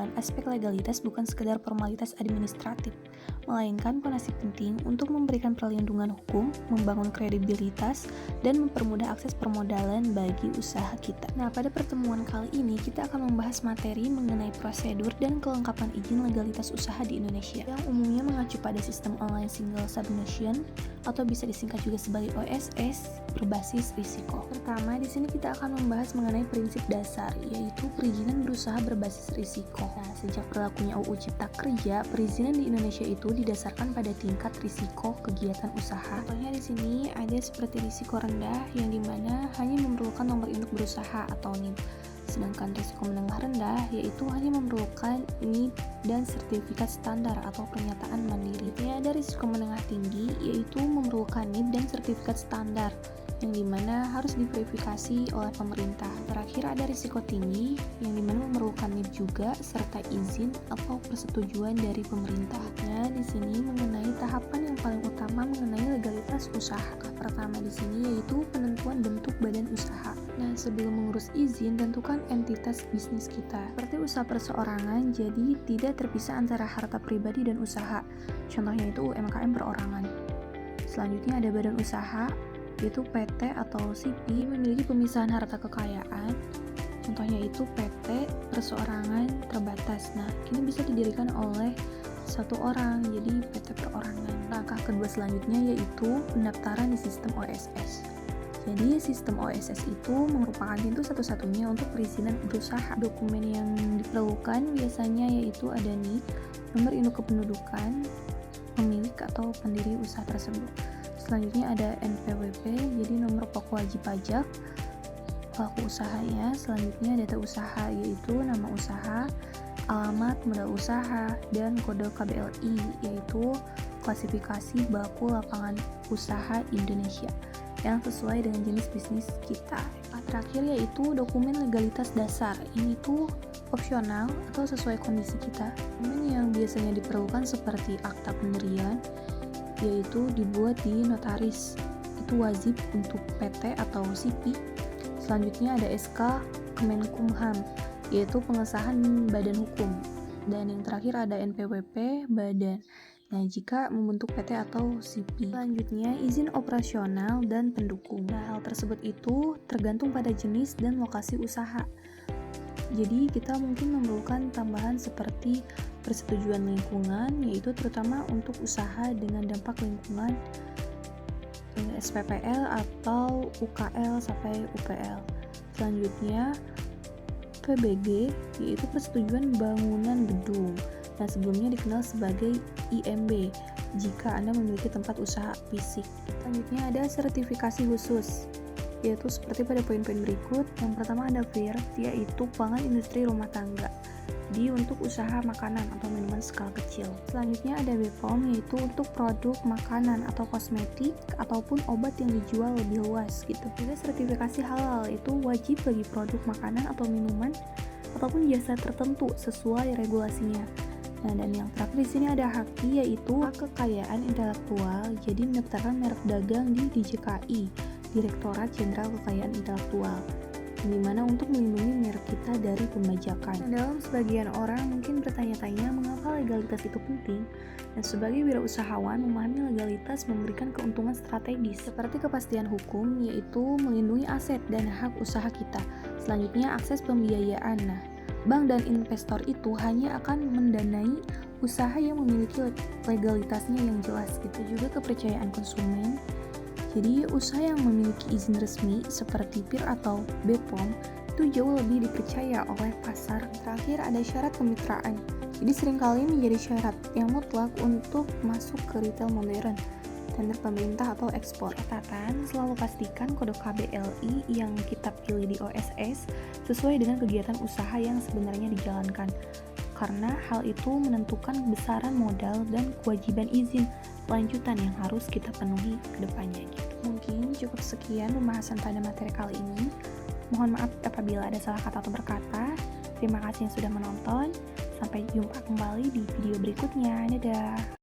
dan aspek legalitas bukan sekedar formalitas administratif, melainkan fondasi penting untuk memberikan perlindungan hukum, membangun kredibilitas, dan mempermudah akses permodalan bagi usaha kita. Nah, pada pertemuan kali ini kita akan membahas materi mengenai prosedur dan kelengkapan izin legalitas usaha di Indonesia, yang umumnya mengacu pada sistem online single submission atau bisa disingkat juga sebagai OSS berbasis risiko. Pertama, di sini kita akan membahas mengenai prinsip dasar, yaitu perizinan berusaha berbasis risiko. Nah, sejak berlakunya UU Cipta Kerja, perizinan di Indonesia itu didasarkan pada tingkat risiko kegiatan usaha. Contohnya di sini ada seperti risiko rendah, yang dimana hanya memerlukan nomor induk berusaha atau NIB. Sedangkan risiko menengah rendah yaitu hanya memerlukan NIB dan sertifikat standar atau pernyataan mandiri. Ini ada risiko menengah tinggi yaitu memerlukan NIB dan sertifikat standar yang dimana harus diverifikasi oleh pemerintah. Terakhir ada risiko tinggi yang dimana memerlukan NIB juga serta izin atau persetujuan dari pemerintah. Nah, di sini mengenai tahapan yang paling utama mengenai legalitas usaha. Pertama di sini yaitu penentuan bentuk badan usaha. Nah, sebelum mengurus izin, tentukan entitas bisnis kita. Seperti usaha perseorangan, jadi tidak terpisah antara harta pribadi dan usaha. Contohnya itu UMKM perorangan. Selanjutnya ada badan usaha, yaitu PT atau SIPI memiliki pemisahan harta kekayaan. Contohnya itu PT perseorangan terbatas. Nah, ini bisa didirikan oleh satu orang, jadi PT perorangan. Langkah kedua selanjutnya yaitu pendaftaran di sistem OSS. Jadi sistem OSS itu merupakan pintu satu-satunya untuk perizinan berusaha. Dokumen yang diperlukan biasanya yaitu ada nih nomor induk kependudukan pemilik atau pendiri usaha tersebut. Selanjutnya ada NPWP, jadi nomor pokok wajib pajak pelaku usahanya. Selanjutnya data usaha yaitu nama usaha, alamat modal usaha, dan kode KBLI yaitu klasifikasi baku lapangan usaha Indonesia yang sesuai dengan jenis bisnis kita. Terakhir yaitu dokumen legalitas dasar. Ini tuh opsional atau sesuai kondisi kita. Dokumen yang biasanya diperlukan seperti akta pendirian yaitu dibuat di notaris. Itu wajib untuk PT atau SIPI. Selanjutnya ada SK Kemenkumham yaitu pengesahan badan hukum. Dan yang terakhir ada NPWP badan. Nah, jika membentuk PT atau SIPI. Selanjutnya, izin operasional dan pendukung. Nah, hal tersebut itu tergantung pada jenis dan lokasi usaha. Jadi, kita mungkin memerlukan tambahan seperti persetujuan lingkungan, yaitu terutama untuk usaha dengan dampak lingkungan SPPL atau UKL sampai UPL. Selanjutnya, PBG, yaitu persetujuan bangunan gedung. Nah, sebelumnya dikenal sebagai IMB jika Anda memiliki tempat usaha fisik. Selanjutnya ada sertifikasi khusus, yaitu seperti pada poin-poin berikut. Yang pertama ada FIR, yaitu pangan industri rumah tangga. Jadi untuk usaha makanan atau minuman skala kecil. Selanjutnya ada BPOM, yaitu untuk produk makanan atau kosmetik ataupun obat yang dijual lebih luas gitu. Juga sertifikasi halal, itu wajib bagi produk makanan atau minuman ataupun jasa tertentu sesuai regulasinya. Nah, dan yang terakhir di sini ada HAKI, yaitu hak kekayaan intelektual. Jadi mendaftarkan merek dagang di DJKI, Direktorat Jenderal Kekayaan Intelektual, di mana untuk melindungi merek kita dari pembajakan. Nah, dalam sebagian orang mungkin bertanya-tanya mengapa legalitas itu penting. Dan sebagai wirausahawan, memahami legalitas memberikan keuntungan strategis seperti kepastian hukum, yaitu melindungi aset dan hak usaha kita. Selanjutnya akses pembiayaan. Nah, bank dan investor itu hanya akan mendanai usaha yang memiliki legalitasnya yang jelas gitu. Juga kepercayaan konsumen. Jadi usaha yang memiliki izin resmi seperti PIR atau BPOM itu jauh lebih dipercaya oleh pasar. Terakhir ada syarat kemitraan. Jadi seringkali menjadi syarat yang mutlak untuk masuk ke retail modern, tender pemerintah atau ekspor. Catatan, selalu pastikan kode KBLI yang kita pilih di OSS sesuai dengan kegiatan usaha yang sebenarnya dijalankan. Karena hal itu menentukan besaran modal dan kewajiban izin lanjutan yang harus kita penuhi ke depannya gitu. Mungkin cukup sekian pembahasan pada materi kali ini. Mohon maaf apabila ada salah kata atau berkata. Terima kasih yang sudah menonton. Sampai jumpa kembali di video berikutnya. Dadah.